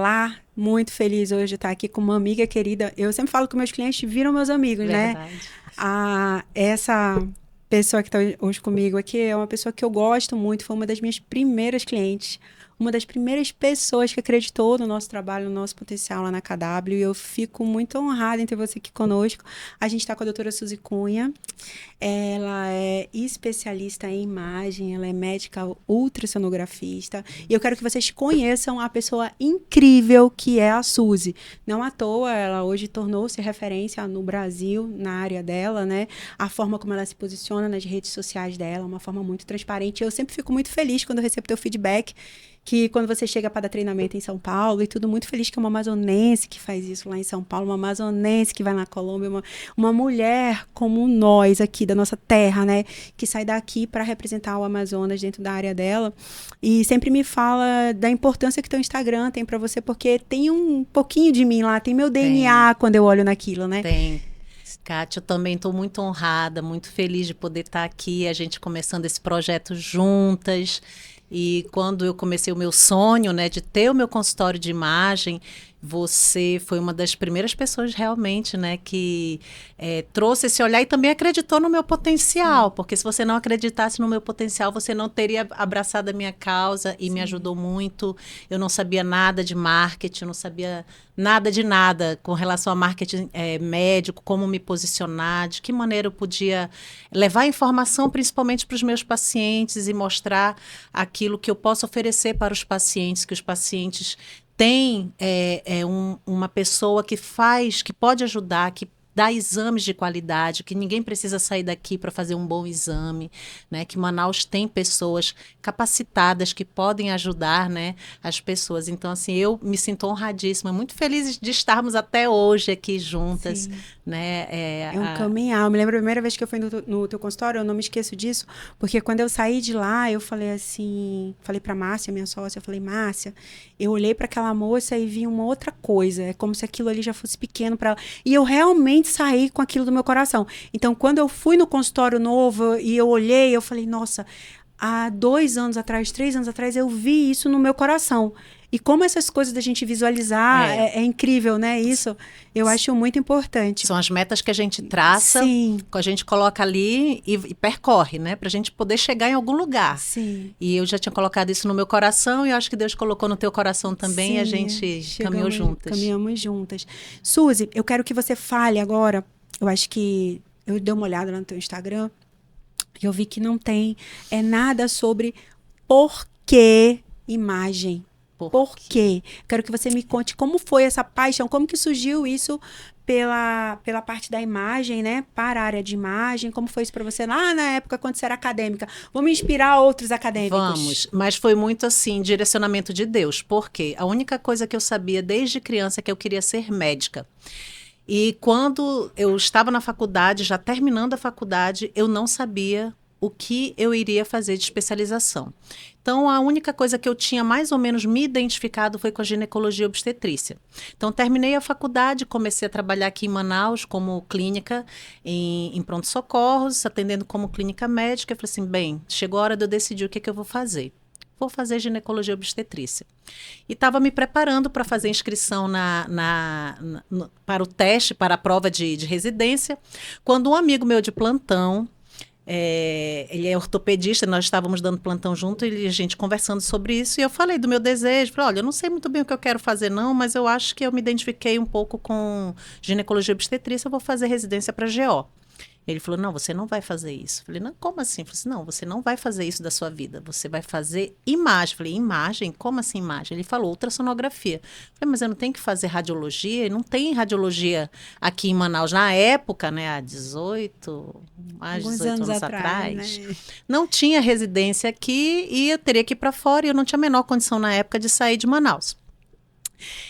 falar, muito feliz hoje de estar aqui com uma amiga querida. Eu sempre falo que meus clientes viram meus amigos, Verdade. né? Essa pessoa que está hoje comigo aqui é uma pessoa que eu gosto muito, foi uma das minhas primeiras clientes, uma das primeiras pessoas que acreditou no nosso trabalho, no nosso potencial lá na KW, e eu fico muito honrada em ter você aqui conosco. A gente está com a doutora Suzy Cunha, ela é especialista em imagem, ela é médica ultrassonografista, e eu quero que vocês conheçam a pessoa incrível que é a Suzy. Não à toa, ela hoje tornou-se referência no Brasil, na área dela, né? A forma como ela se posiciona nas redes sociais dela, uma forma muito transparente. Eu sempre fico muito feliz quando eu recebo teu feedback, que quando você chega para dar treinamento em São Paulo e tudo, muito feliz que é uma amazonense que faz isso lá em São Paulo, uma amazonense que vai na Colômbia, uma mulher como nós aqui da nossa terra, né, que sai daqui para representar o Amazonas dentro da área dela, e sempre me fala da importância que teu Instagram tem para você, porque tem um pouquinho de mim lá, tem meu DNA quando eu olho naquilo, né? Tem. Kátia, eu também estou muito honrada, muito feliz de poder estar aqui, a gente começando esse projeto juntas. E quando eu comecei o meu sonho, né, de ter o meu consultório de imagem, você foi uma das primeiras pessoas realmente, né, que trouxe esse olhar e também acreditou no meu potencial, porque se você não acreditasse no meu potencial, você não teria abraçado a minha causa e me ajudou muito. Eu não sabia nada de marketing, não sabia nada de nada com relação a marketing médico, como me posicionar, de que maneira eu podia levar informação principalmente para os meus pacientes e mostrar aquilo que eu posso oferecer para os pacientes, que os pacientes têm uma pessoa que faz, que pode ajudar, que dá exames de qualidade, que ninguém precisa sair daqui para fazer um bom exame, né? Que Manaus tem pessoas capacitadas que podem ajudar, né, as pessoas. Então, assim, eu me sinto honradíssima, muito feliz de estarmos até hoje aqui juntas, né? É um caminhar. Eu me lembro a primeira vez que eu fui no teu consultório, eu não me esqueço disso, porque quando eu saí de lá, eu falei assim, falei pra Márcia, minha sócia, eu falei, Márcia, eu olhei para aquela moça e vi uma outra coisa, é como se aquilo ali já fosse pequeno para ela. E eu realmente saí com aquilo do meu coração. Então, quando eu fui no consultório novo e eu olhei, eu falei, nossa, há 2 anos atrás, 3 anos atrás, eu vi isso no meu coração. E como essas coisas da gente visualizar é incrível, né? Isso eu acho muito importante. São as metas que a gente traça, Sim. que a gente coloca ali e percorre, né? Pra gente poder chegar em algum lugar. Sim. E eu já tinha colocado isso no meu coração e eu acho que Deus colocou no teu coração também. Sim, e a gente caminhou juntas. Caminhamos juntas. Suzy, eu quero que você fale agora. Eu acho que eu dei uma olhada no teu Instagram e eu vi que não tem nada sobre por que imagem. Por quê? Quero que você me conte como foi essa paixão, como que surgiu isso pela parte da imagem, né? Para a área de imagem, como foi isso para você lá na época quando você era acadêmica? Vamos inspirar outros acadêmicos. Vamos, mas foi muito assim, direcionamento de Deus, porque a única coisa que eu sabia desde criança é que eu queria ser médica. E quando eu estava na faculdade, já terminando a faculdade, eu não sabia o que eu iria fazer de especialização. Então, a única coisa que eu tinha mais ou menos me identificado foi com a ginecologia e obstetrícia. Então, terminei a faculdade, comecei a trabalhar aqui em Manaus como clínica em pronto-socorros, atendendo como clínica médica. Eu falei assim, bem, chegou a hora de eu decidir o que eu vou fazer. Vou fazer ginecologia e obstetrícia. E estava me preparando para fazer inscrição para o teste, para a prova de residência, quando um amigo meu de plantão, ele é ortopedista, nós estávamos dando plantão junto e a gente conversando sobre isso, e eu falei do meu desejo, falei, olha, eu não sei muito bem o que eu quero fazer não, mas eu acho que eu me identifiquei um pouco com ginecologia e obstetrícia, eu vou fazer residência para GO. Ele falou, não, você não vai fazer isso. Eu falei, não, como assim? Eu falei assim, não, você não vai fazer isso da sua vida, você vai fazer imagem. Eu falei, imagem? Como assim imagem? Ele falou, ultrassonografia. Eu falei, mas eu não tenho que fazer radiologia? E não tem radiologia aqui em Manaus. Na época, né, há 18 anos atrás, né? Não tinha residência aqui e eu teria que ir para fora e eu não tinha a menor condição na época de sair de Manaus.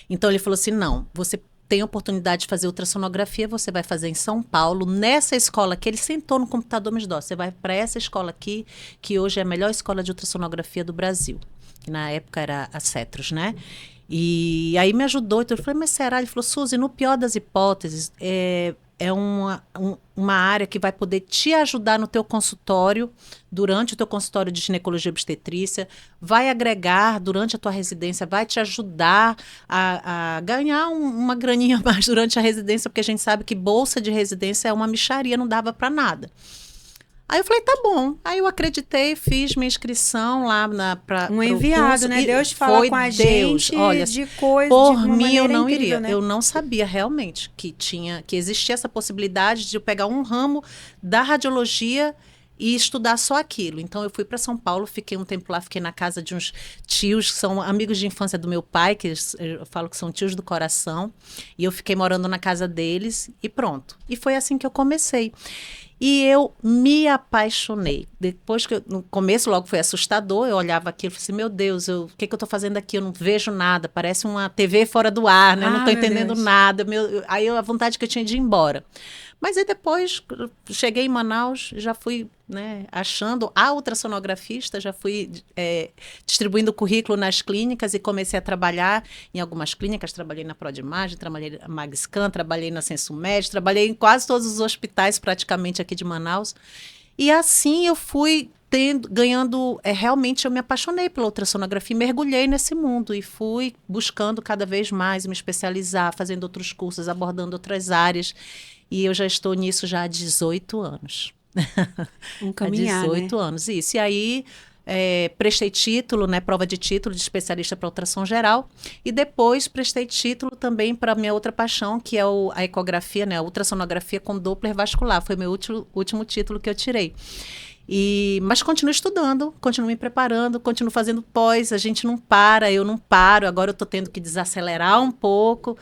Então ele falou assim, não, você tem a oportunidade de fazer ultrassonografia, você vai fazer em São Paulo, nessa escola que ele sentou no computador, me disse, você vai para essa escola aqui, que hoje é a melhor escola de ultrassonografia do Brasil, que na época era a Cetros, né? E aí me ajudou, então eu falei, mas será? Ele falou, Suzy, no pior das hipóteses, é uma área que vai poder te ajudar no teu consultório, durante o teu consultório de ginecologia e obstetrícia, vai agregar durante a tua residência, vai te ajudar a ganhar uma graninha a mais durante a residência, porque a gente sabe que bolsa de residência é uma mixaria, não dava para nada. Aí eu falei, tá bom. Aí eu acreditei, fiz minha inscrição lá para um enviado, curso, né? Deus fala com a Deus. gente Olha, de coisa por de uma mim eu maneira não incrível, iria. né? Eu não sabia realmente que existia essa possibilidade de eu pegar um ramo da radiologia e estudar só aquilo. Então eu fui para São Paulo, fiquei um tempo lá, fiquei na casa de uns tios que são amigos de infância do meu pai, que eu falo que são tios do coração, e eu fiquei morando na casa deles e pronto. E foi assim que eu comecei. E eu me apaixonei. Depois que no começo logo foi assustador, eu olhava aquilo e falei assim, meu Deus, o que eu estou fazendo aqui? Eu não vejo nada, parece uma TV fora do ar, né? Eu não estou entendendo nada. Aí a vontade que eu tinha de ir embora. Mas aí depois, cheguei em Manaus, já fui, né, achando a ultrassonografista, já fui distribuindo o currículo nas clínicas e comecei a trabalhar em algumas clínicas. Trabalhei na Prodimagem, trabalhei na Magscan, trabalhei na Sensumed, trabalhei em quase todos os hospitais praticamente aqui de Manaus. E assim eu fui ganhando, realmente eu me apaixonei pela ultrassonografia, mergulhei nesse mundo e fui buscando cada vez mais me especializar, fazendo outros cursos, abordando outras áreas. E eu já estou nisso já há 18 anos. Caminhar, há 18 né? anos, isso. E aí prestei título, né, prova de título de especialista para ultrassom geral. E depois prestei título também para a minha outra paixão, que é a ecografia, né, a ultrassonografia com Doppler vascular. Foi meu último título que eu tirei. Mas continuo estudando, continuo me preparando, continuo fazendo pós, a gente não para, eu não paro, agora eu estou tendo que desacelerar um pouco,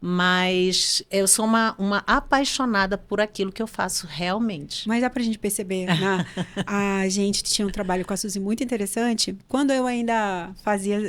mas eu sou uma apaixonada por aquilo que eu faço realmente. Mas dá pra gente perceber, né? A gente tinha um trabalho com a Suzy muito interessante, quando eu ainda fazia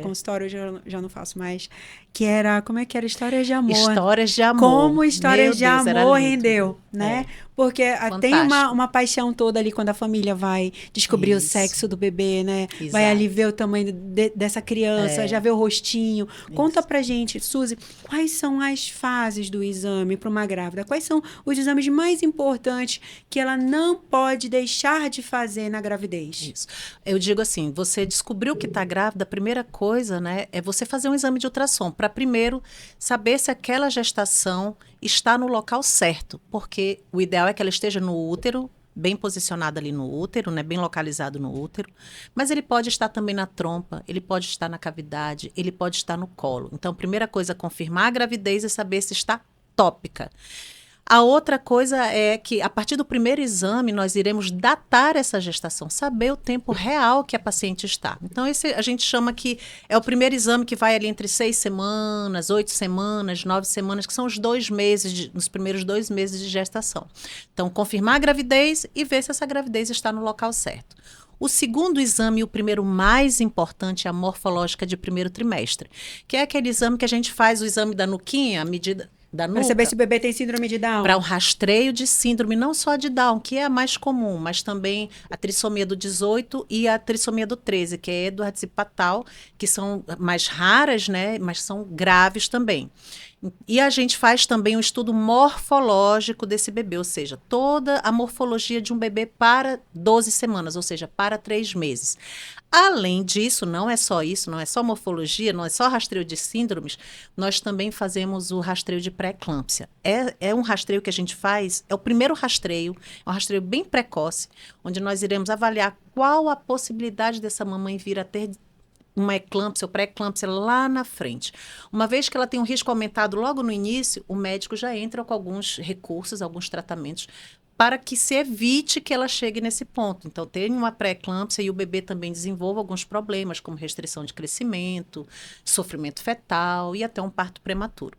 consultório, eu já não faço mais, que era, como é que era? Histórias de amor. Histórias de amor. Como Histórias de Deus, amor rendeu, né? Porque tem uma paixão toda ali quando a família vai descobrir o sexo do bebê, né? Exato. Vai ali ver o tamanho dessa criança, já vê o rostinho. Conta pra gente, Suzy, quais são as fases do exame para uma grávida? Quais são os exames mais importantes que ela não pode deixar de fazer na gravidez? Isso. Eu digo assim, você descobriu que está grávida, a primeira coisa, né, é você fazer um exame de ultrassom, para primeiro saber se aquela gestação está no local certo, porque o ideal é que ela esteja no útero, bem posicionado ali no útero, né, bem localizado no útero, mas ele pode estar também na trompa, ele pode estar na cavidade, ele pode estar no colo. Então, a primeira coisa é confirmar a gravidez e saber se está tópica. A outra coisa é que, a partir do primeiro exame, nós iremos datar essa gestação, saber o tempo real que a paciente está. Então, esse a gente chama que é o primeiro exame que vai ali entre 6 semanas, 8 semanas, 9 semanas, que são os 2 meses, os primeiros 2 meses de gestação. Então, confirmar a gravidez e ver se essa gravidez está no local certo. O segundo exame, o primeiro mais importante, é a morfológica de primeiro trimestre, que é aquele exame que a gente faz, o exame da nuquinha, a medida da nuca. Para saber se o bebê tem síndrome de Down. Para um rastreio de síndrome, não só de Down, que é a mais comum, mas também a trissomia do 18 e a trissomia do 13, que é Edwards e Patal, que são mais raras, né, mas são graves também. E a gente faz também um estudo morfológico desse bebê, ou seja, toda a morfologia de um bebê para 12 semanas, ou seja, para 3 meses. Além disso, não é só isso, não é só morfologia, não é só rastreio de síndromes, nós também fazemos o rastreio de pré-eclâmpsia. É um rastreio que a gente faz, é o primeiro rastreio, é um rastreio bem precoce, onde nós iremos avaliar qual a possibilidade dessa mamãe vir a ter uma eclâmpsia ou pré-eclâmpsia lá na frente. Uma vez que ela tem um risco aumentado logo no início, o médico já entra com alguns recursos, alguns tratamentos, para que se evite que ela chegue nesse ponto. Então, tem uma pré-eclâmpsia e o bebê também desenvolve alguns problemas, como restrição de crescimento, sofrimento fetal e até um parto prematuro.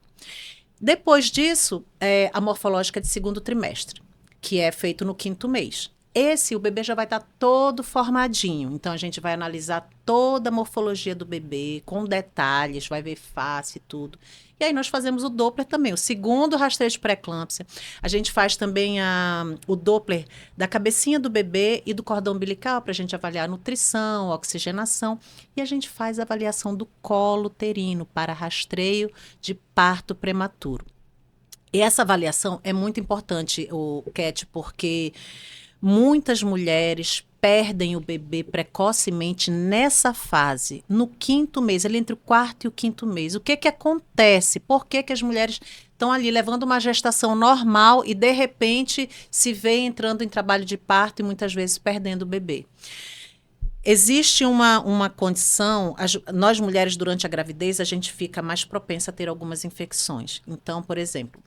Depois disso, a morfológica de segundo trimestre, que é feito no 5º mês. O bebê já vai estar todo formadinho. Então, a gente vai analisar toda a morfologia do bebê, com detalhes, vai ver face e tudo. E aí, nós fazemos o Doppler também, o segundo rastreio de pré-eclâmpsia. A gente faz também o Doppler da cabecinha do bebê e do cordão umbilical, para a gente avaliar a nutrição, a oxigenação. E a gente faz a avaliação do colo uterino para rastreio de parto prematuro. E essa avaliação é muito importante, Cat, porque muitas mulheres perdem o bebê precocemente nessa fase, no 5º mês, ali entre o 4º e o 5º mês. O que que acontece? Por que que as mulheres estão ali levando uma gestação normal e, de repente, se vê entrando em trabalho de parto e muitas vezes perdendo o bebê? Existe uma condição, nós mulheres durante a gravidez, a gente fica mais propensa a ter algumas infecções. Então, por exemplo,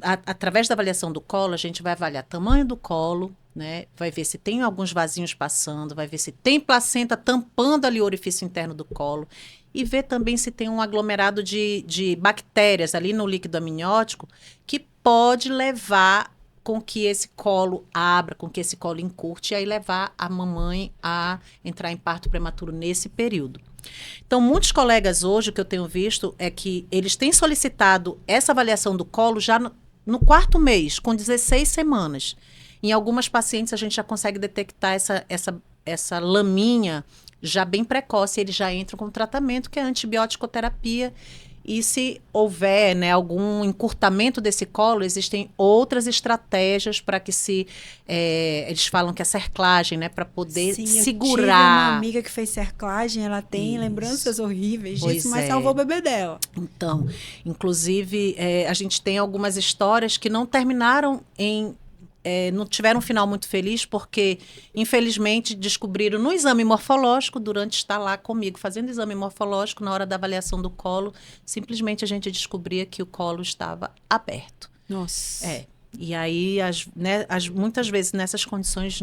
através da avaliação do colo, a gente vai avaliar o tamanho do colo, né? Vai ver se tem alguns vasinhos passando, vai ver se tem placenta tampando ali o orifício interno do colo e ver também se tem um aglomerado de bactérias ali no líquido amniótico que pode levar com que esse colo abra, com que esse colo encurte, e aí levar a mamãe a entrar em parto prematuro nesse período. Então, muitos colegas hoje, o que eu tenho visto é que eles têm solicitado essa avaliação do colo já no 4º mês, com 16 semanas. Em algumas pacientes, a gente já consegue detectar essa laminha já bem precoce, eles já entram com tratamento, que é antibiótico-terapia. E se houver, né, algum encurtamento desse colo, existem outras estratégias para que eles falam que é cerclagem, né, para poder segurar. Eu tive uma amiga que fez cerclagem, ela tem lembranças horríveis disso, mas salvou o bebê dela. Então, inclusive, a gente tem algumas histórias que não terminaram não tiveram um final muito feliz, porque, infelizmente, descobriram no exame morfológico, durante estar lá comigo, fazendo exame morfológico, na hora da avaliação do colo, simplesmente a gente descobria que o colo estava aberto. Nossa. E aí, muitas vezes, nessas condições,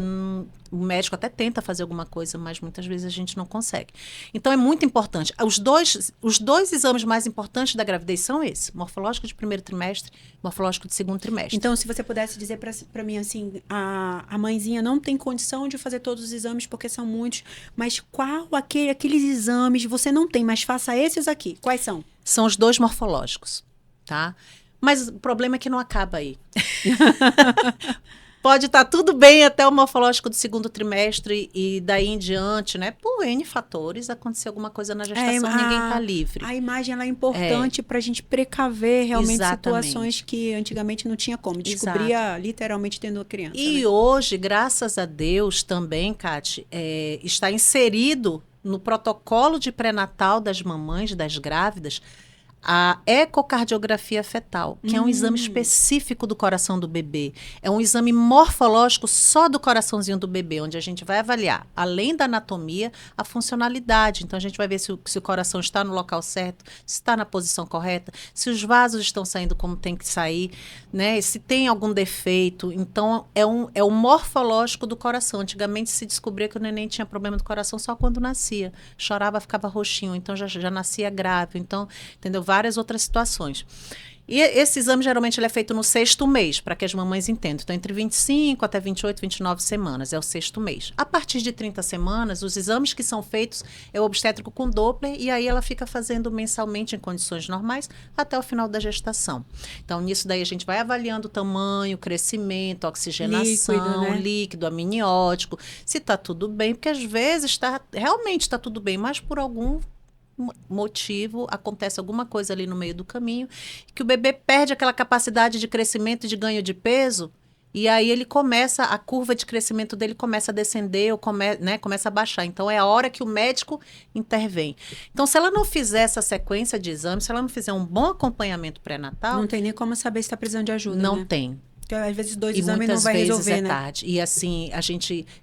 o médico até tenta fazer alguma coisa, mas muitas vezes a gente não consegue. Então, é muito importante. Os dois exames mais importantes da gravidez são esses: morfológico de 1º trimestre, morfológico de 2º trimestre. Então, se você pudesse dizer para mim, assim, a mãezinha não tem condição de fazer todos os exames, porque são muitos, mas qual aqueles exames você não tem, mas faça esses aqui? Quais são? São os 2 morfológicos, tá? Mas o problema é que não acaba aí. Pode estar tudo bem até o morfológico do 2º trimestre e daí em diante, né? Por N fatores, acontecer alguma coisa na gestação, ninguém está livre. A imagem ela é importante para a gente precaver realmente Exatamente. Situações que antigamente não tinha como. Descobria literalmente tendo a criança. E né? Hoje, graças a Deus também, Kati, está inserido no protocolo de pré-natal das mamães, das grávidas, a ecocardiografia fetal, que é um exame específico do coração do bebê. É um exame morfológico só do coraçãozinho do bebê, onde a gente vai avaliar, além da anatomia, a funcionalidade. Então, a gente vai ver se o coração está no local certo, se está na posição correta, se os vasos estão saindo como tem que sair, né? Se tem algum defeito. Então, é o morfológico do coração. Antigamente, se descobria que o neném tinha problema do coração só quando nascia. Chorava, ficava roxinho, então já nascia grave. Então, entendeu? Várias outras situações. E esse exame, geralmente, ele é feito no 6º mês, para que as mamães entendam. Então, entre 25 até 28, 29 semanas, é o 6º mês. A partir de 30 semanas, os exames que são feitos é o obstétrico com Doppler, e aí ela fica fazendo mensalmente em condições normais até o final da gestação. Então, nisso daí a gente vai avaliando o tamanho, crescimento, oxigenação, líquido amniótico, se está tudo bem, porque às vezes realmente está tudo bem, mas por algum motivo, acontece alguma coisa ali no meio do caminho, que o bebê perde aquela capacidade de crescimento e de ganho de peso, e aí a curva de crescimento dele começa a descender, ou começa a baixar. Então, é a hora que o médico intervém. Então, se ela não fizer essa sequência de exames, se ela não fizer um bom acompanhamento pré-natal... Não tem nem como saber se está precisando de ajuda, Não né? tem. Porque às vezes 2 exames não vai resolver, né? Tarde. E assim,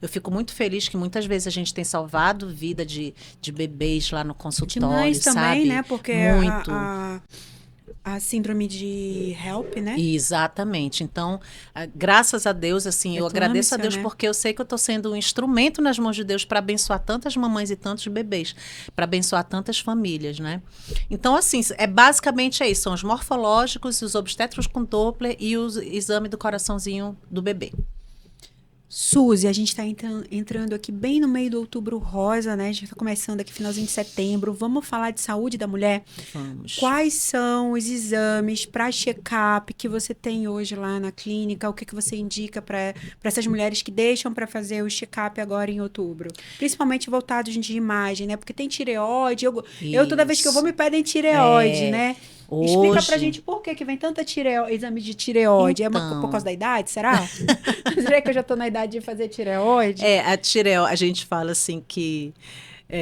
eu fico muito feliz que muitas vezes a gente tem salvado vida de bebês lá no consultório, de mães sabe? também, né? Porque muito. A síndrome de HELP, né? Exatamente. Então, graças a Deus, assim, eu agradeço a Deus, né? Porque eu sei que eu estou sendo um instrumento nas mãos de Deus para abençoar tantas mamães e tantos bebês, para abençoar tantas famílias, né? Então, assim, basicamente é isso. São os morfológicos, os obstétricos com Doppler e o exame do coraçãozinho do bebê. Suzy, a gente está entrando aqui bem no meio do Outubro Rosa, né? A gente está começando aqui finalzinho de setembro. Vamos falar de saúde da mulher? Vamos. Quais são os exames para check-up que você tem hoje lá na clínica? O que você indica para essas mulheres que deixam para fazer o check-up agora em outubro? Principalmente voltados de imagem, né? Porque tem tireoide. Eu toda vez que eu vou me pedem tireoide, né? Explica pra Hoje, gente por que vem tanta exame de tireoide. É por então, causa da idade, será? Será que eu já tô na idade de fazer tireoide? a tireoide, a gente fala assim que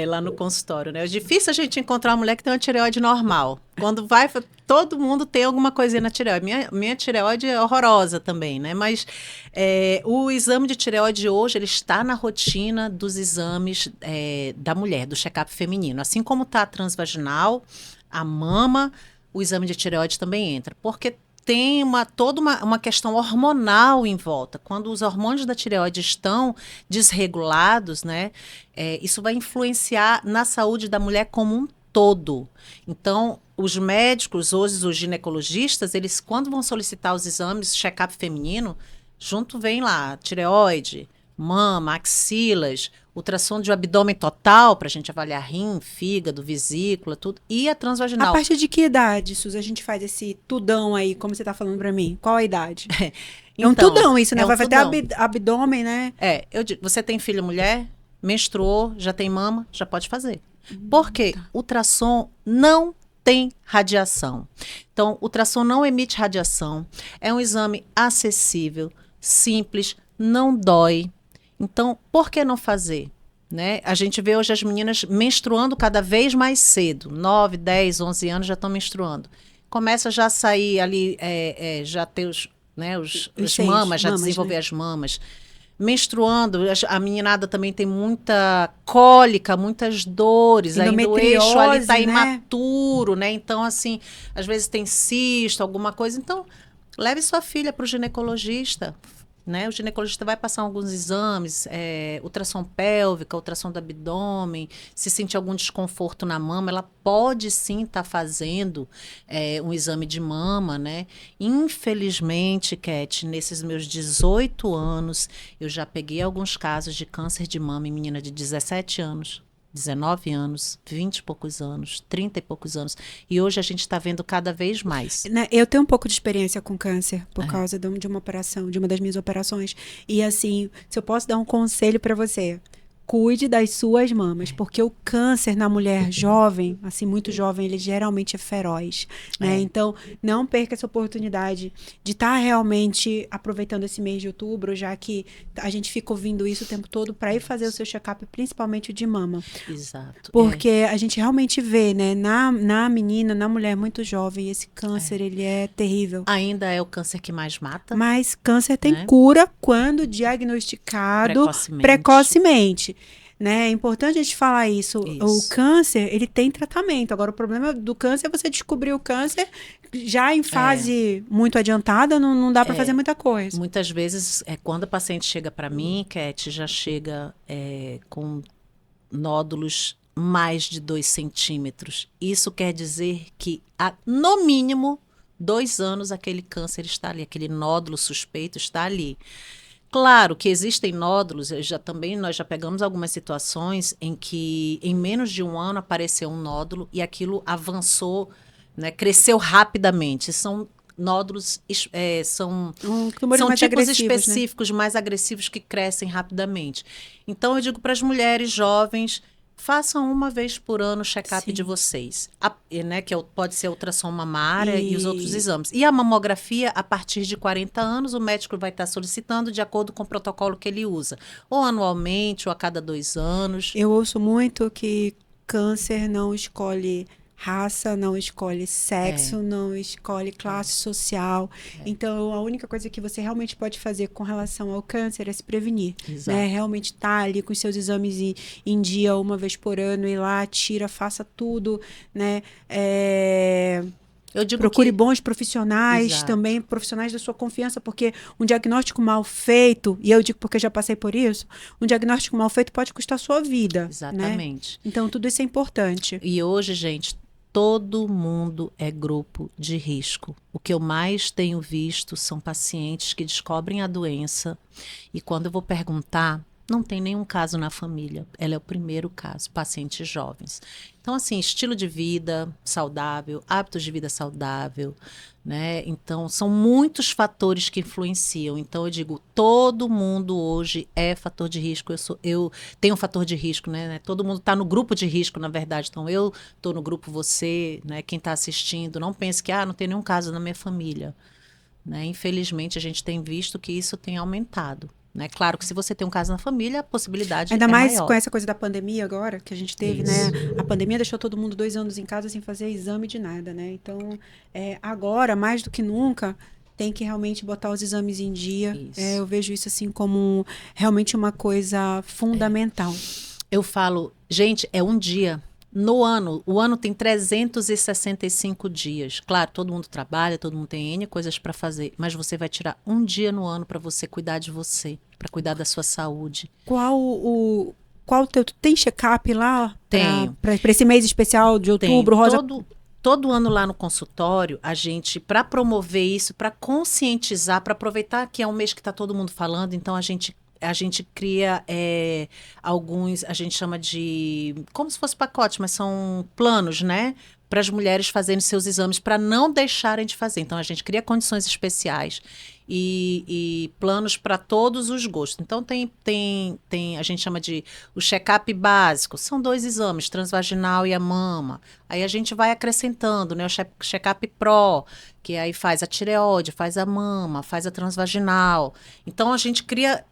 lá no consultório, né? É difícil a gente encontrar uma mulher que tem uma tireoide normal. Quando vai, todo mundo tem alguma coisinha na tireoide. Minha tireoide é horrorosa também, né? Mas o exame de tireoide hoje, ele está na rotina dos exames da mulher, do check-up feminino. Assim como está a transvaginal, a mama, o exame de tireoide também entra. Porque tem toda uma questão hormonal em volta. Quando os hormônios da tireoide estão desregulados, né, isso vai influenciar na saúde da mulher como um todo. Então, os médicos, hoje os ginecologistas, eles quando vão solicitar os exames, check-up feminino, junto vem lá tireoide, mama, axilas, ultrassom de abdômen total para a gente avaliar rim, fígado, vesícula, tudo, e a A transvaginal. partir de que idade, Sus, a gente faz esse tudão aí, como você tá falando pra mim? Qual a idade? É um Então, tudão isso, né? é um Vai ter tudão. abdômen, né? Eu digo, você tem filho mulher, menstruou, já tem mama, já pode fazer. Porque ultrassom não tem radiação. Então, ultrassom não emite radiação. É um exame acessível, simples, não dói. Então, por que não fazer? Né? A gente vê hoje as meninas menstruando cada vez mais cedo. 9, 10, 11 anos já estão menstruando. Começa já a sair ali, já ter as seios, mamas, já mamas, desenvolver né? as mamas. Menstruando, a meninada também tem muita cólica, muitas dores, ainda o eixo ali está Endometriose, né? imaturo, né? Então, assim, às vezes tem cisto, alguma coisa. Então, leve sua filha para o ginecologista, né? O ginecologista vai passar alguns exames, ultrassom pélvica, ultrassom do abdômen, se sentir algum desconforto na mama, ela pode sim estar fazendo um exame de mama, né? Infelizmente, Cat, nesses meus 18 anos, eu já peguei alguns casos de câncer de mama em menina de 17 anos. 19 anos, 20 e poucos anos, 30 e poucos anos. E hoje a gente está vendo cada vez mais. Né, eu tenho um pouco de experiência com câncer por causa de uma operação, de uma das minhas operações. E assim, se eu posso dar um conselho para você, cuide das suas mamas, porque o câncer na mulher jovem, assim, muito jovem, ele geralmente é feroz, né? Então, não perca essa oportunidade de estar realmente aproveitando esse mês de outubro, já que a gente fica ouvindo isso o tempo todo para ir fazer o seu check-up, principalmente o de mama. Exato. Porque a gente realmente vê, né, na menina, na mulher muito jovem, esse câncer, ele é terrível. Ainda é o câncer que mais mata. Mas câncer tem né? cura quando diagnosticado precocemente. Né? É importante a gente falar isso. O câncer, ele tem tratamento. Agora, o problema do câncer é você descobrir o câncer já em fase muito adiantada, não dá para fazer muita coisa. Muitas vezes, quando a paciente chega para mim, Cat, já chega com nódulos mais de 2 centímetros. Isso quer dizer que, no mínimo, 2 anos aquele câncer está ali, aquele nódulo suspeito está ali. Claro que existem nódulos, nós já pegamos algumas situações em que em menos de um ano apareceu um nódulo e aquilo avançou, né, cresceu rapidamente. São nódulos, são tipos específicos, né? Mais agressivos que crescem rapidamente. Então eu digo para as mulheres jovens, façam uma vez por ano o check-up de vocês, né, que pode ser a ultrassom mamária e os outros exames. E a mamografia, a partir de 40 anos, o médico vai estar solicitando de acordo com o protocolo que ele usa. Ou anualmente, ou a cada 2 anos. Eu ouço muito que câncer não escolhe raça, não escolhe sexo, não escolhe classe social. Então, a única coisa que você realmente pode fazer com relação ao câncer é se prevenir. Né? Realmente estar ali com os seus exames em dia, uma vez por ano, ir lá, tira, faça tudo, né? Procure bons profissionais, também profissionais da sua confiança, porque um diagnóstico mal feito, e eu digo porque já passei por isso, um diagnóstico mal feito pode custar a sua vida. Exatamente. Né? Então, tudo isso é importante. E hoje, gente, todo mundo é grupo de risco. O que eu mais tenho visto são pacientes que descobrem a doença e quando eu vou perguntar, não tem nenhum caso na família. Ela é o primeiro caso, pacientes jovens. Então, assim, estilo de vida saudável, hábitos de vida saudável, né? Então, são muitos fatores que influenciam. Então, eu digo, todo mundo hoje é fator de risco. Eu tenho um fator de risco, né? Todo mundo está no grupo de risco, na verdade. Então, eu estou no grupo, você, né? Quem está assistindo, não pense que, não tem nenhum caso na minha família. Né? Infelizmente, a gente tem visto que isso tem aumentado. Né? Claro que se você tem um caso na família, a possibilidade Ainda é mais maior. com essa coisa da pandemia agora, que a gente teve, Isso. né? A pandemia deixou todo mundo 2 anos em casa sem fazer exame de nada, né? Então, agora, mais do que nunca, tem que realmente botar os exames em dia. Eu vejo isso assim como realmente uma coisa fundamental. Eu falo, gente, é um dia. No ano, o ano tem 365 dias. Claro, todo mundo trabalha, todo mundo tem N coisas para fazer, mas você vai tirar um dia no ano para você cuidar de você, para cuidar da sua saúde. Qual teu tem check-up lá? Tenho. Para esse mês especial de outubro, Tem. Rosa? Todo ano lá no consultório, a gente, para promover isso, para conscientizar, para aproveitar que é um mês que está todo mundo falando, então a gente cria alguns, a gente chama de, como se fosse pacote, mas são planos, né? Para as mulheres fazerem seus exames, para não deixarem de fazer. Então, a gente cria condições especiais e planos para todos os gostos. Então, a gente chama de o check-up básico, são 2 exames, transvaginal e a mama. Aí a gente vai acrescentando, né? O check-up pro, que aí faz a tireoide, faz a mama, faz a transvaginal. Então, a gente cria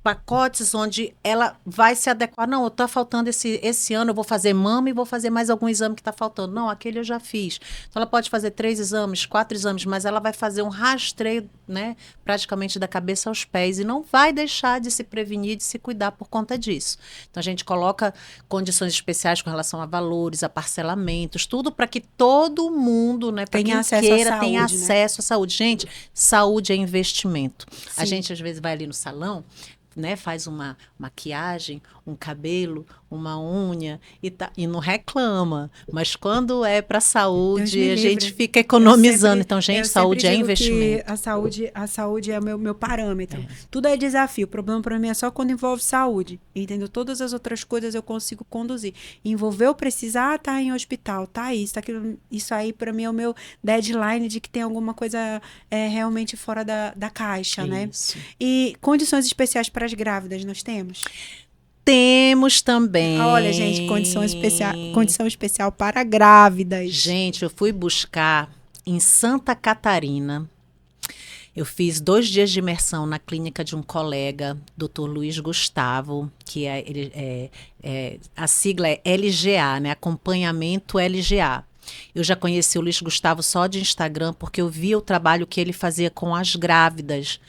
pacotes onde ela vai se adequar. Não, está faltando esse ano, eu vou fazer mama e vou fazer mais algum exame que está faltando. Não, aquele eu já fiz. Então, ela pode fazer 3 exames, 4 exames, mas ela vai fazer um rastreio, né, praticamente da cabeça aos pés e não vai deixar de se prevenir, de se cuidar por conta disso. Então, a gente coloca condições especiais com relação a valores, a parcelamentos, tudo para que todo mundo, né, para quem queira, tenha acesso à saúde. Gente, saúde é investimento. Sim. A gente, às vezes, vai ali no salão, né, faz uma maquiagem, um cabelo, uma unha e não reclama. Mas quando é para saúde, a gente fica economizando. Então, gente, saúde é investimento. A saúde é o meu parâmetro. Tudo é desafio. O problema para mim é só quando envolve saúde. Entendeu? Todas as outras coisas eu consigo conduzir. Envolver eu precisar, tá em hospital, tá isso, tá aquilo. Isso aí para mim é o meu deadline de que tem alguma coisa realmente fora da caixa, isso. Né? E condições especiais para as grávidas nós temos? Temos também. Olha, gente, condição especial para grávidas. Gente, eu fui buscar em Santa Catarina. Eu fiz 2 dias de imersão na clínica de um colega, Dr. Luiz Gustavo, que a sigla é LGA, né? Acompanhamento LGA. Eu já conheci o Luiz Gustavo só de Instagram, porque eu via o trabalho que ele fazia com as grávidas.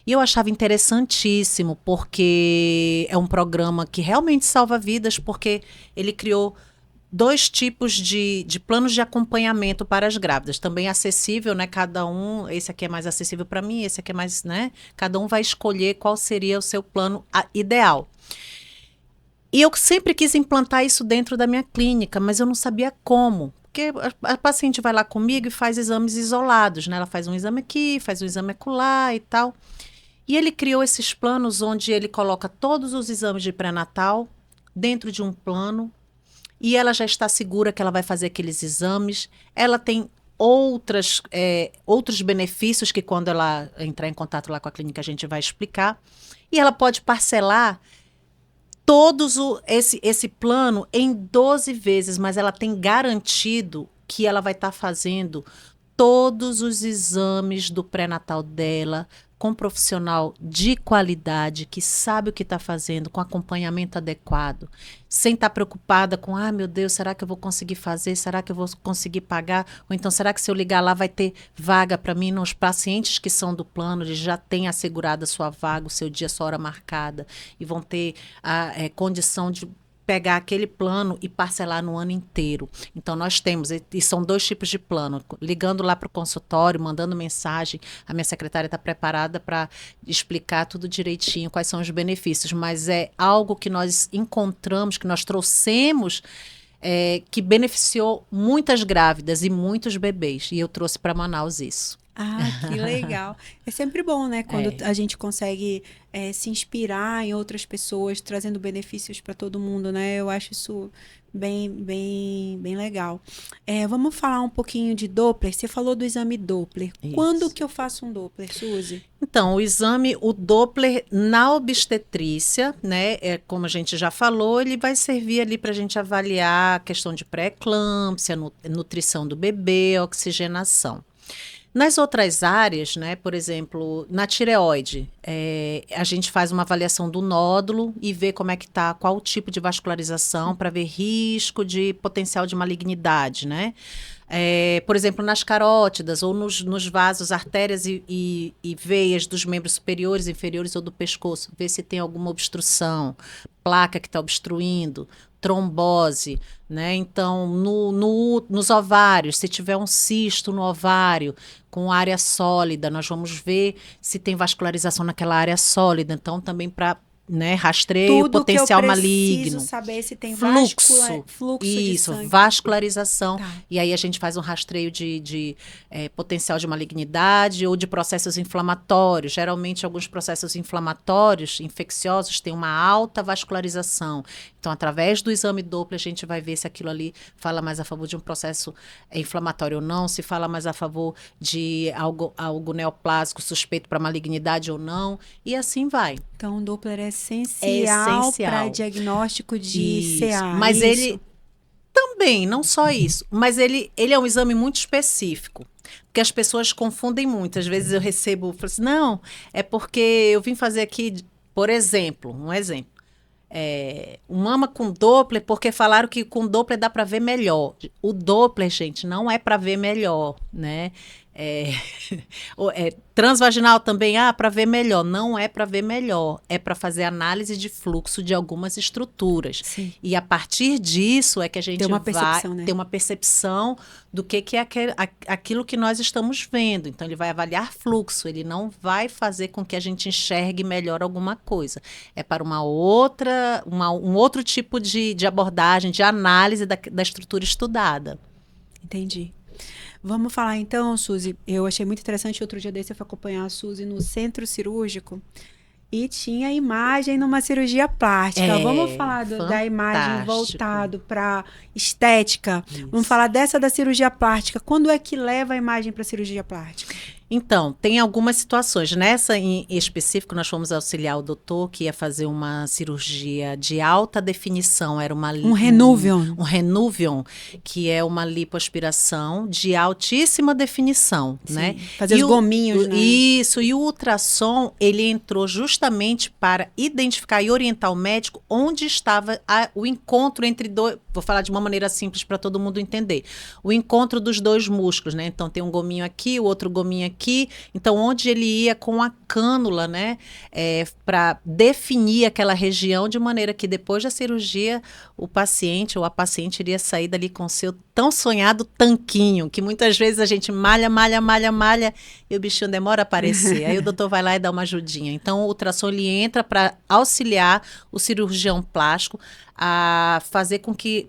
E eu achava interessantíssimo, porque é um programa que realmente salva vidas, porque ele criou 2 tipos de planos de acompanhamento para as grávidas. Também acessível, né? Cada um, esse aqui é mais acessível para mim, esse aqui é mais, né? Cada um vai escolher qual seria o seu plano ideal. E eu sempre quis implantar isso dentro da minha clínica, mas eu não sabia como. Porque a paciente vai lá comigo e faz exames isolados, né? Ela faz um exame aqui, faz um exame acolá e tal. E ele criou esses planos onde ele coloca todos os exames de pré-natal dentro de um plano e ela já está segura que ela vai fazer aqueles exames. Ela tem outros benefícios que quando ela entrar em contato lá com a clínica a gente vai explicar. E ela pode parcelar esse plano em 12 vezes, mas ela tem garantido que ela vai estar fazendo todos os exames do pré-natal dela com um profissional de qualidade, que sabe o que está fazendo, com acompanhamento adequado, sem estar preocupada com, meu Deus, será que eu vou conseguir fazer? Será que eu vou conseguir pagar? Ou então, será que se eu ligar lá vai ter vaga para mim? Não, os pacientes que são do plano, eles já têm assegurado a sua vaga, o seu dia, a sua hora marcada, e vão ter a condição de pegar aquele plano e parcelar no ano inteiro. Então, nós temos, e são 2 tipos de plano, ligando lá para o consultório, mandando mensagem, a minha secretária está preparada para explicar tudo direitinho, quais são os benefícios, mas é algo que nós encontramos, que nós trouxemos, que beneficiou muitas grávidas e muitos bebês, e eu trouxe para Manaus isso. Ah, que legal. É sempre bom, né? Quando É, a gente consegue se inspirar em outras pessoas, trazendo benefícios para todo mundo, né? Eu acho isso bem legal. Vamos falar um pouquinho de Doppler. Você falou do exame Doppler. Quando isso. que eu faço um Doppler, Suzy? Então, o exame, o Doppler na obstetrícia, né, como a gente já falou, ele vai servir ali para a gente avaliar a questão de pré-eclâmpsia, nutrição do bebê, oxigenação. Nas outras áreas, né, por exemplo, na tireoide, a gente faz uma avaliação do nódulo e vê como é que está, qual o tipo de vascularização para ver risco de potencial de malignidade, né? Por exemplo, nas carótidas ou nos vasos, artérias e veias dos membros superiores, inferiores ou do pescoço, ver se tem alguma obstrução, placa que está obstruindo, trombose, né? Então, nos ovários, se tiver um cisto no ovário com área sólida, nós vamos ver se tem vascularização naquela área sólida. Então, também para, né, rastreio Tudo que eu potencial preciso maligno. saber se tem Fluxo, fluxo de isso, sangue. vascularização. Tá. E aí a gente faz um rastreio de potencial de malignidade ou de processos inflamatórios. Geralmente, alguns processos inflamatórios, infecciosos, têm uma alta vascularização. Então, através do exame Doppler, a gente vai ver se aquilo ali fala mais a favor de um processo inflamatório ou não, se fala mais a favor de algo neoplásico suspeito para malignidade ou não, e assim vai. Então, o Doppler é É essencial para essencial. diagnóstico de Isso. CA, Mas isso? ele também, não só isso, mas ele é um exame muito específico. Porque as pessoas confundem muito. Às vezes eu recebo, falo assim, não, é porque eu vim fazer aqui, por exemplo, um exemplo. Um mama com Doppler, porque falaram que com Doppler dá para ver melhor. O Doppler, gente, não é para ver melhor, né? É, transvaginal também, para ver melhor. Não é para ver melhor, é para fazer análise de fluxo de algumas estruturas. Sim. E a partir disso é que a gente Tem uma vai percepção, né? ter uma percepção do que é aquilo que nós estamos vendo. Então, ele vai avaliar fluxo, ele não vai fazer com que a gente enxergue melhor alguma coisa. É para um outro tipo de abordagem, de análise da estrutura estudada. Entendi. Vamos falar então, Suzy. Eu achei muito interessante. Outro dia desse eu fui acompanhar a Suzy no centro cirúrgico e tinha imagem numa cirurgia plástica. Vamos falar da imagem voltado para estética. Isso. Vamos falar dessa da cirurgia plástica. Quando é que leva a imagem para cirurgia plástica? Então, tem algumas situações. Nessa em específico, nós fomos auxiliar o doutor que ia fazer uma cirurgia de alta definição. Era um Renuvion. Um Renuvion, que é uma lipoaspiração de altíssima definição, Sim, né? fazer os gominhos, né? Isso, e o ultrassom, ele entrou justamente para identificar e orientar o médico onde estava o encontro entre dois. Vou falar de uma maneira simples para todo mundo entender. O encontro dos dois músculos, né? Então, tem um gominho aqui, o outro gominho aqui. Então, onde ele ia com a cânula, né, para definir aquela região de maneira que depois da cirurgia o paciente ou a paciente iria sair dali com o seu tão sonhado tanquinho, que muitas vezes a gente malha e o bichinho demora a aparecer. Aí o doutor vai lá e dá uma ajudinha. Então, o ultrassom ele entra para auxiliar o cirurgião plástico a fazer com que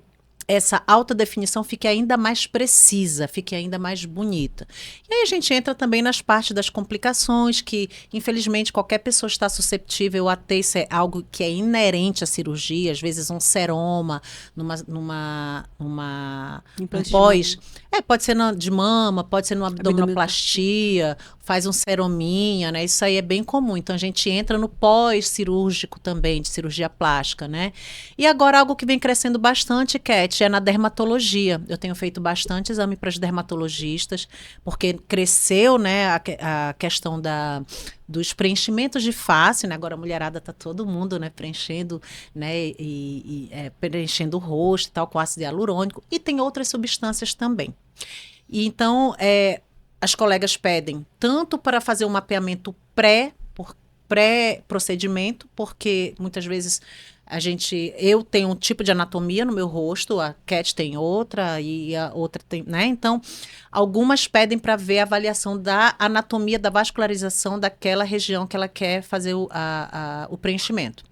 essa alta definição fique ainda mais precisa, fique ainda mais bonita. E aí a gente entra também nas partes das complicações, que infelizmente qualquer pessoa está susceptível a ter, isso é algo que é inerente à cirurgia, às vezes um seroma, um pós, pode ser de mama, pode ser numa abdominoplastia, faz um serominha, né? Isso aí é bem comum. Então a gente entra no pós-cirúrgico também, de cirurgia plástica, né? E agora algo que vem crescendo bastante, Cat, é na dermatologia. Eu tenho feito bastante exame para os dermatologistas, porque cresceu, né, a questão dos preenchimentos de face, né? Agora a mulherada tá todo mundo, né, preenchendo, né, preenchendo o rosto e tal, com ácido hialurônico, e tem outras substâncias também. E então, as colegas pedem tanto para fazer um mapeamento pré-procedimento, porque muitas vezes eu tenho um tipo de anatomia no meu rosto, a Cat tem outra e a outra tem, né? Então, algumas pedem para ver a avaliação da anatomia, da vascularização daquela região que ela quer fazer o preenchimento.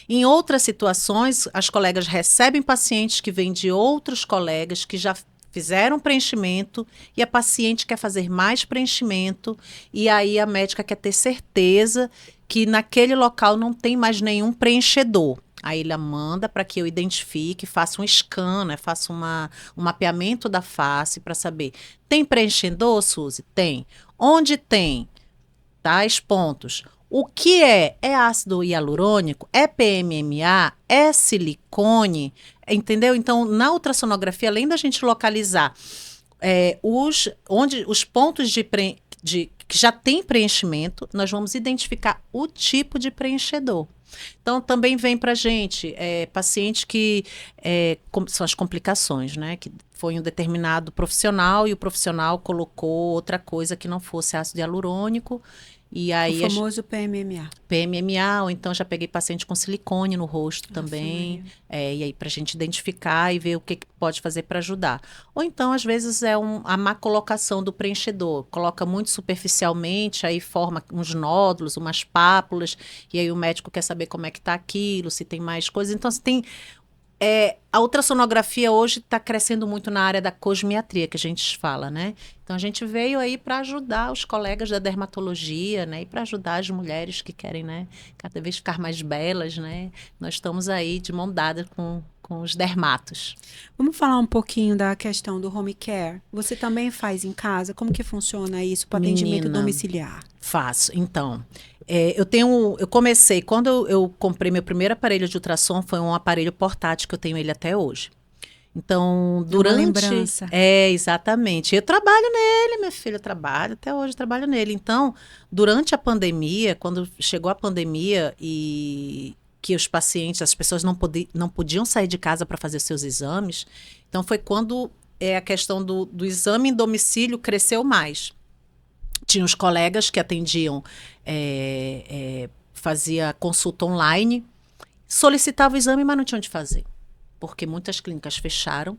Em outras situações, as colegas recebem pacientes que vêm de outros colegas que já fizeram preenchimento e a paciente quer fazer mais preenchimento e aí a médica quer ter certeza que naquele local não tem mais nenhum preenchedor. Aí ela manda para que eu identifique, faça um scan, né, faça um mapeamento da face para saber. Tem preenchedor, Suzy? Tem. Onde tem? Tais pontos. O que é? É ácido hialurônico? É PMMA? É silicone? Entendeu? Então, na ultrassonografia, além da gente localizar os pontos que já tem preenchimento, nós vamos identificar o tipo de preenchedor. Então, também vem para a gente paciente que são as complicações, né? Que foi um determinado profissional e o profissional colocou outra coisa que não fosse ácido hialurônico. E aí, o famoso PMMA. PMMA, ou então já peguei paciente com silicone no rosto também. E aí, para a gente identificar e ver o que pode fazer para ajudar. Ou então, às vezes, a má colocação do preenchedor. Coloca muito superficialmente, aí forma uns nódulos, umas pápulas, e aí o médico quer saber como é que está aquilo, se tem mais coisas. Então, se tem... a ultrassonografia hoje está crescendo muito na área da cosmiatria, que a gente fala, né? Então, a gente veio aí para ajudar os colegas da dermatologia, né? E para ajudar as mulheres que querem, né? Cada vez ficar mais belas, né? Nós estamos aí de mão dada com os dermatos. Vamos falar um pouquinho da questão do home care. Você também faz em casa? Como que funciona isso para atendimento domiciliar? Faço. Então, eu comecei, quando eu comprei meu primeiro aparelho de ultrassom, foi um aparelho portátil que eu tenho ele até hoje. Então, durante... Uma lembrança. Exatamente. Eu trabalho nele, minha filha, até hoje trabalho nele. Então, durante a pandemia, quando chegou a pandemia e que os pacientes, as pessoas não podiam sair de casa para fazer seus exames, então foi quando a questão do exame em domicílio cresceu mais. Tinha os colegas que atendiam, fazia consulta online, solicitava o exame, mas não tinham onde fazer, porque muitas clínicas fecharam.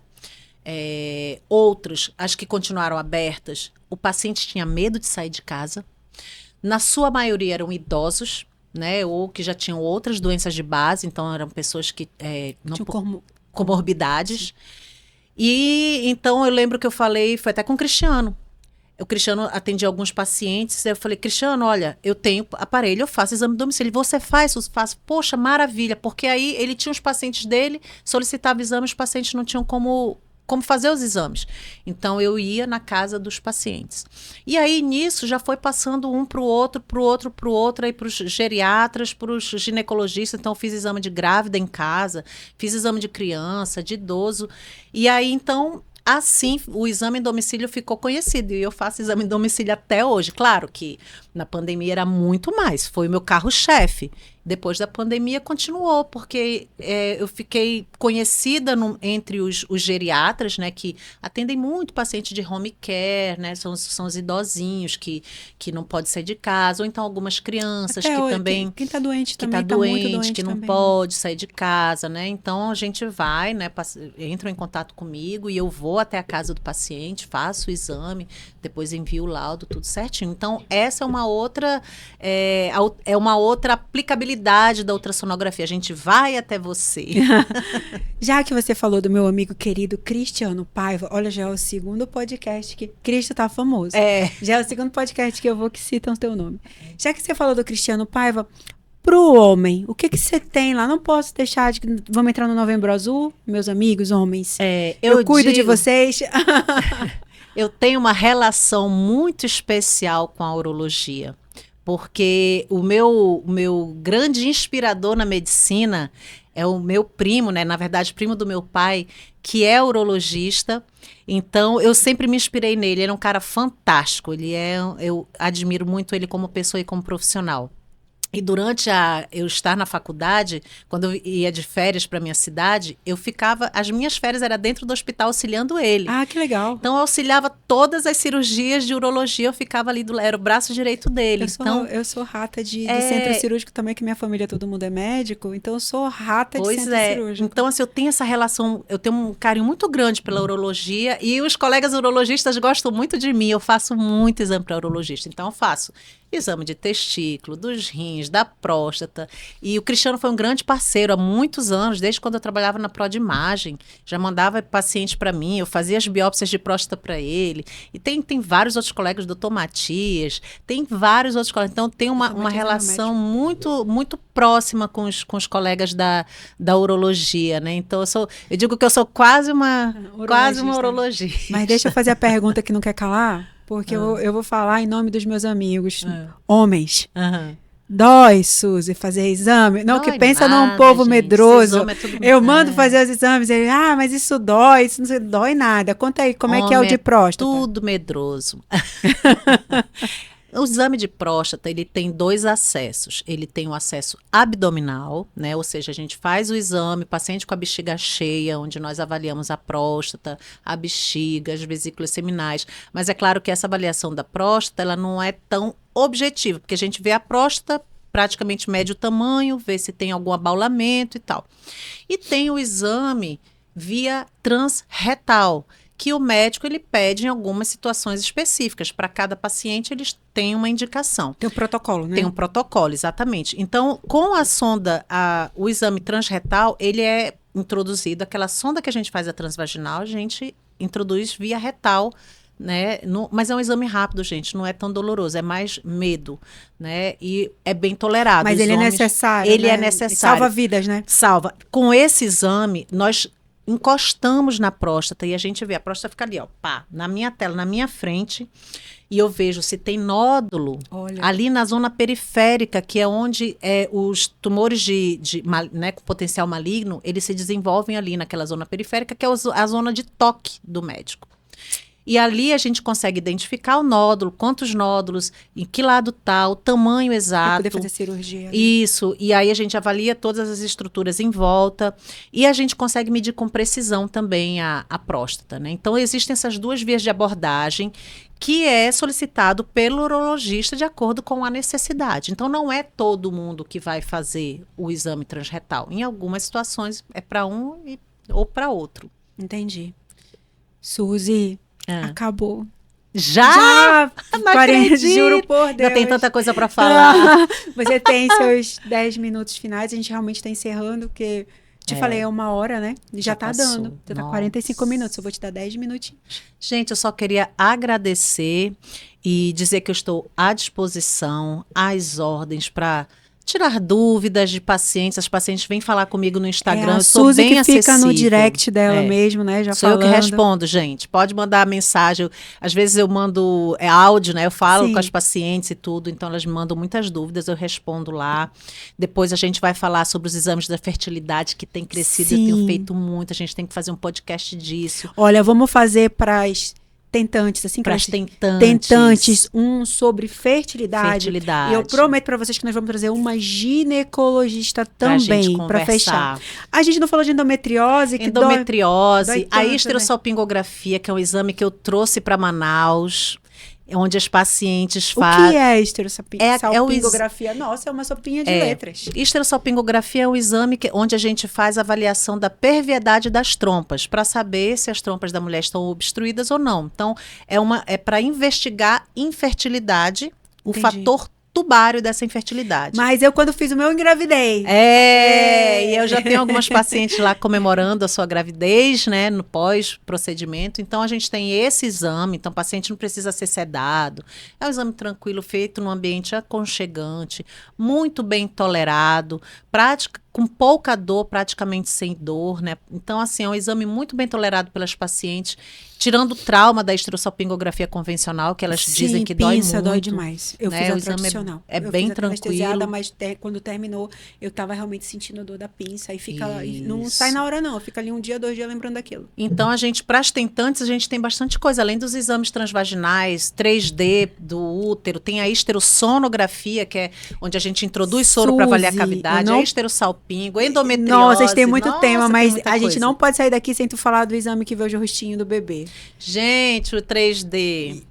Outros, as que continuaram abertas, o paciente tinha medo de sair de casa. Na sua maioria eram idosos, né, ou que já tinham outras doenças de base, então eram pessoas que comorbidades. E então eu lembro que eu falei, foi até com o Cristiano. O Cristiano atendia alguns pacientes, eu falei, Cristiano, olha, eu tenho aparelho, eu faço exame de domicílio. Você faz? Eu faço. Poxa, maravilha, porque aí ele tinha os pacientes dele, solicitava exames, os pacientes não tinham como fazer os exames. Então, eu ia na casa dos pacientes. E aí, nisso, já foi passando um para o outro, aí para os geriatras, para os ginecologistas. Então, eu fiz exame de grávida em casa, fiz exame de criança, de idoso. E aí, então... Assim, o exame em domicílio ficou conhecido e eu faço exame em domicílio até hoje. Claro que na pandemia era muito mais, foi o meu carro-chefe. Depois da pandemia continuou, porque eu fiquei conhecida entre os geriatras, né, que atendem muito paciente de home care, né, são os idosinhos que não pode sair de casa, ou então algumas crianças até que hoje, também... Quem está doente que também está doente, muito doente que não também. pode sair de casa, né? Então, a gente vai, né, entra em contato comigo e eu vou até a casa do paciente, faço o exame, depois envio o laudo, tudo certinho. Então, essa é uma outra aplicabilidade da ultrassonografia. A gente vai até você. Já que você falou do meu amigo querido Cristiano Paiva, olha, já é o segundo podcast que Cristo tá famoso. Já é o segundo podcast que eu vou que citam o teu nome. Já que você falou do Cristiano Paiva, pro homem, o que você tem lá? Não posso deixar de... Vamos entrar no Novembro Azul, meus amigos homens. Eu cuido de vocês. Eu tenho uma relação muito especial com a urologia, porque o meu grande inspirador na medicina é o meu primo, né? Na verdade, primo do meu pai, que é urologista. Então, eu sempre me inspirei nele. Ele é um cara fantástico. Eu admiro muito ele como pessoa e como profissional. E durante eu estar na faculdade, quando eu ia de férias para minha cidade, as minhas férias eram dentro do hospital auxiliando ele. Ah, que legal. Então, eu auxiliava todas as cirurgias de urologia, eu ficava ali, era o braço direito dele. Eu sou rata de centro cirúrgico também, que minha família, todo mundo é médico, então eu sou rata de centro cirúrgico. Então, assim, eu tenho essa relação, eu tenho um carinho muito grande pela urologia e os colegas urologistas gostam muito de mim, eu faço muito exame para urologista. Então, eu faço exame de testículo, dos rins, rins, da próstata. E o Cristiano foi um grande parceiro há muitos anos, desde quando eu trabalhava na Prodimagem. Já mandava paciente para mim, eu fazia as biópsias de próstata para ele. E tem vários outros colegas, doutor Matias, tem vários outros colegas. Então, tem uma relação muito, muito próxima com os colegas da urologia, né? Então, eu digo que eu sou quase uma urologista. Mas deixa eu fazer a pergunta que não quer calar, porque eu vou falar em nome dos meus amigos, homens. Dói, Suzy, fazer exame? Não, que pensa num povo medroso. Eu mando fazer os exames, ele, mas isso dói, isso não dói nada. Conta aí, como é que é o de próstata? Tudo medroso. O exame de próstata, ele tem 2 acessos. Ele tem o acesso abdominal, né? Ou seja, a gente faz o exame, paciente com a bexiga cheia, onde nós avaliamos a próstata, a bexiga, as vesículas seminais. Mas é claro que essa avaliação da próstata, ela não é tão objetiva, porque a gente vê a próstata, praticamente mede o tamanho, vê se tem algum abaulamento e tal. E tem o exame via transretal, que o médico ele pede em algumas situações específicas. Para cada paciente, eles têm uma indicação. Tem um protocolo, né? Tem um protocolo, exatamente. Então, com a sonda, o exame transretal, ele é introduzido, aquela sonda que a gente faz a transvaginal, a gente introduz via retal, né? Mas é um exame rápido, gente, não é tão doloroso, é mais medo, né? E é bem tolerado. Mas ele é necessário, ele né? é necessário. Salva vidas, né? Salva. Com esse exame, nós encostamos na próstata e a gente vê a próstata fica ali, ó, pá, na minha tela, na minha frente, e eu vejo se tem nódulo ali na zona periférica, que é onde os tumores né, com potencial maligno, eles se desenvolvem ali naquela zona periférica, que é a zona de toque do médico. E ali a gente consegue identificar o nódulo, quantos nódulos, em que lado tá, o tamanho exato. Para poder fazer cirurgia. Né? Isso, e aí a gente avalia todas as estruturas em volta e a gente consegue medir com precisão também a próstata, né? Então existem essas 2 vias de abordagem que é solicitado pelo urologista de acordo com a necessidade. Então não é todo mundo que vai fazer o exame transretal. Em algumas situações é para um ou para outro. Entendi. Suzy, acabou. Já? 40, juro por Deus. Já tem tanta coisa para falar. Você tem seus 10 minutos finais, a gente realmente está encerrando, porque falei, é 1 hora, né? Já tá passou. dando. Já tá 45 minutos, eu vou te dar 10 minutinhos. Gente, eu só queria agradecer e dizer que eu estou à disposição, às ordens para tirar dúvidas de pacientes. As pacientes vêm falar comigo no Instagram, eu sou Suzy bem que acessível. Fica no direct dela mesmo, né? Já sou falando. eu que respondo, gente. Pode mandar mensagem. Às vezes eu mando áudio, né? Eu falo com as pacientes e tudo, então elas me mandam muitas dúvidas, eu respondo lá. Depois a gente vai falar sobre os exames da fertilidade que tem crescido, eu tenho feito muito. A gente tem que fazer um podcast disso. Olha, vamos fazer para as tentantes, assim, para as tentantes, um sobre fertilidade. E eu prometo para vocês que nós vamos trazer uma ginecologista também para fechar. A gente não falou de endometriose, que dói a histerosalpingografia, que é um exame que eu trouxe para Manaus, onde as pacientes fazem... O que é histerosalpingografia? Nossa, é uma sopinha de letras. Histerosalpingografia é um exame onde a gente faz a avaliação da perviedade das trompas, para saber se as trompas da mulher estão obstruídas ou não. Então, é para investigar infertilidade, o fator tubário dessa infertilidade. Mas eu, quando fiz o meu, engravidei. E eu já tenho algumas pacientes lá comemorando a sua gravidez, né, no pós-procedimento. Então, a gente tem esse exame. Então, o paciente não precisa ser sedado. É um exame tranquilo, feito num ambiente aconchegante, muito bem tolerado, com pouca dor, praticamente sem dor, né? Então, assim, é um exame muito bem tolerado pelas pacientes, tirando o trauma da histerosalpingografia convencional, que elas dizem que dói muito. Dói demais. Eu fiz a tradicional. É bem tranquilo. Mas quando terminou, eu tava realmente sentindo dor da pinça. E não sai na hora, não. Fica ali 1 dia, 2 dias lembrando daquilo. Então, para as tentantes, a gente tem bastante coisa. Além dos exames transvaginais, 3D do útero, tem a histerossonografia, que é onde a gente introduz soro para avaliar a cavidade, a histerosalpingo, endometriose. Nossa, a gente tem muito tema, mas a gente não pode sair daqui sem tu falar do exame que vê o rostinho do bebê. Gente, o 3D.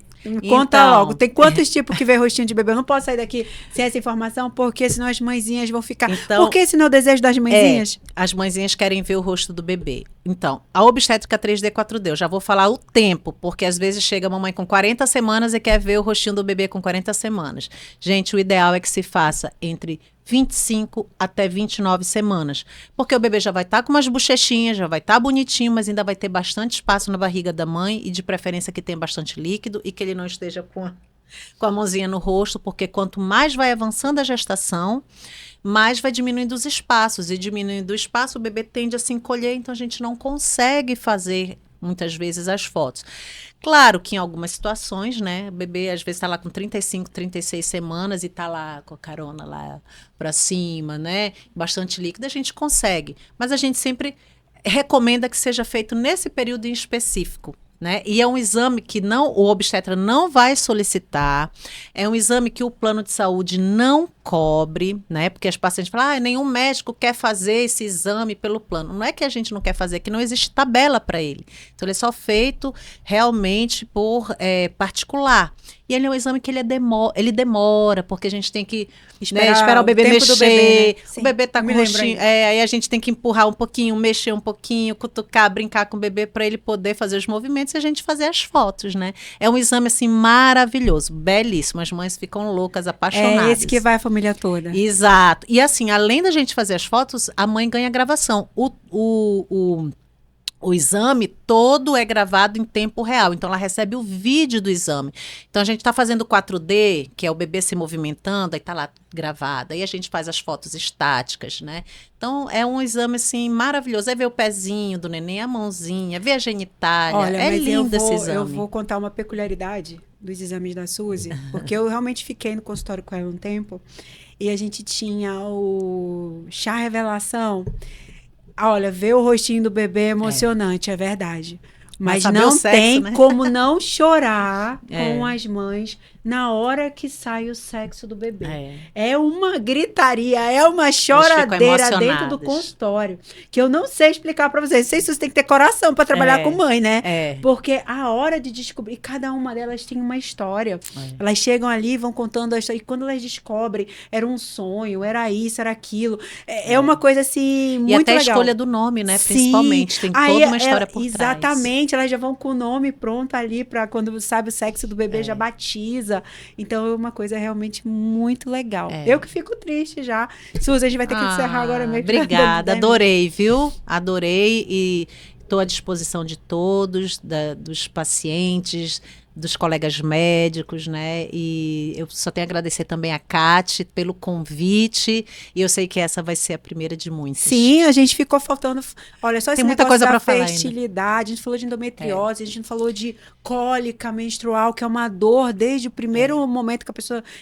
Conta Então, logo. Tem quantos tipos que vê rostinho de bebê? Eu não posso sair daqui sem essa informação, porque senão as mãezinhas vão ficar. Então, Por que esse não é o desejo das mãezinhas? as mãezinhas querem ver o rosto do bebê. Então, a obstétrica 3D, 4D, eu já vou falar o tempo, porque às vezes chega a mamãe com 40 semanas e quer ver o rostinho do bebê com 40 semanas. Gente, o ideal é que se faça entre 25 até 29 semanas, porque o bebê já vai estar com umas bochechinhas, já vai estar bonitinho, mas ainda vai ter bastante espaço na barriga da mãe e de preferência que tenha bastante líquido e que ele não esteja com a mãozinha no rosto, porque quanto mais vai avançando a gestação, mais vai diminuindo os espaços, e diminuindo o espaço, o bebê tende a se encolher, então a gente não consegue fazer muitas vezes as fotos. Claro que em algumas situações, né, o bebê às vezes está lá com 35, 36 semanas e está lá com a carona lá para cima, né, bastante líquido, a gente consegue, mas a gente sempre recomenda que seja feito nesse período em específico. Né? E é um exame que o obstetra não vai solicitar, é um exame que o plano de saúde não cobre, né? Porque as pacientes falam, nenhum médico quer fazer esse exame pelo plano. Não é que a gente não quer fazer, é que não existe tabela para ele. Então, ele é só feito realmente por particular. E ele é um exame que ele demora, porque a gente tem que esperar o bebê mexer. Bebê, né? O bebê tá com o rostinho. Aí a gente tem que empurrar um pouquinho, mexer um pouquinho, cutucar, brincar com o bebê para ele poder fazer os movimentos e a gente fazer as fotos, né? É um exame, assim, maravilhoso, belíssimo. As mães ficam loucas, apaixonadas. É esse que vai a família toda. Exato. E assim, além da gente fazer as fotos, a mãe ganha gravação. O exame todo é gravado em tempo real, então ela recebe o vídeo do exame. Então a gente está fazendo 4D, que é o bebê se movimentando, aí está lá gravado. Aí a gente faz as fotos estáticas, né? Então é um exame assim maravilhoso. Aí vê o pezinho do neném, a mãozinha, vê a genitália. Olha, é lindo esse exame. Eu vou contar uma peculiaridade dos exames da Suzy, porque eu realmente fiquei no consultório com ela um tempo e a gente tinha o chá revelação. Olha, ver o rostinho do bebê é emocionante, é verdade. Mas não sexo, tem né? como não chorar com as mães na hora que sai o sexo do bebê. É uma gritaria, é uma choradeira dentro do consultório, que eu não sei explicar para vocês. Não sei se você tem que ter coração para trabalhar com mãe, né? Porque a hora de descobrir, cada uma delas tem uma história. Elas chegam ali, vão contando a história, e quando elas descobrem, era um sonho, era isso, era aquilo. É uma coisa assim, muito legal. E até a escolha do nome, né? Principalmente, tem toda uma história por trás. Exatamente, elas já vão com o nome pronto ali para quando sabe o sexo do bebê, já batiza. Então é uma coisa realmente muito legal. Eu que fico triste já. Suzy, a gente vai ter que encerrar agora mesmo. Obrigada, adorei, viu? Adorei e estou à disposição de todos, dos pacientes, dos colegas médicos, né? E eu só tenho a agradecer também a Kate pelo convite. E eu sei que essa vai ser a primeira de muitas. Sim, a gente ficou faltando. Olha, só esse tem muita coisa da para falar fertilidade, a gente falou de endometriose, a gente falou de cólica menstrual, que é uma dor desde o primeiro momento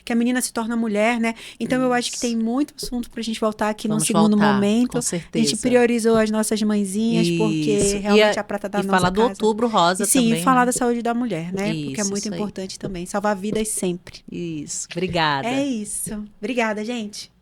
que a menina se torna mulher, né? Então eu acho que tem muito assunto pra gente voltar aqui num segundo momento. Com certeza. A gente priorizou as nossas mãezinhas, porque realmente a prata da nossa casa. E falar do Outubro Rosa também. Sim, falar da saúde da mulher, né? Porque é muito importante também. Salvar vidas sempre. Isso. Obrigada. É isso. Obrigada, gente.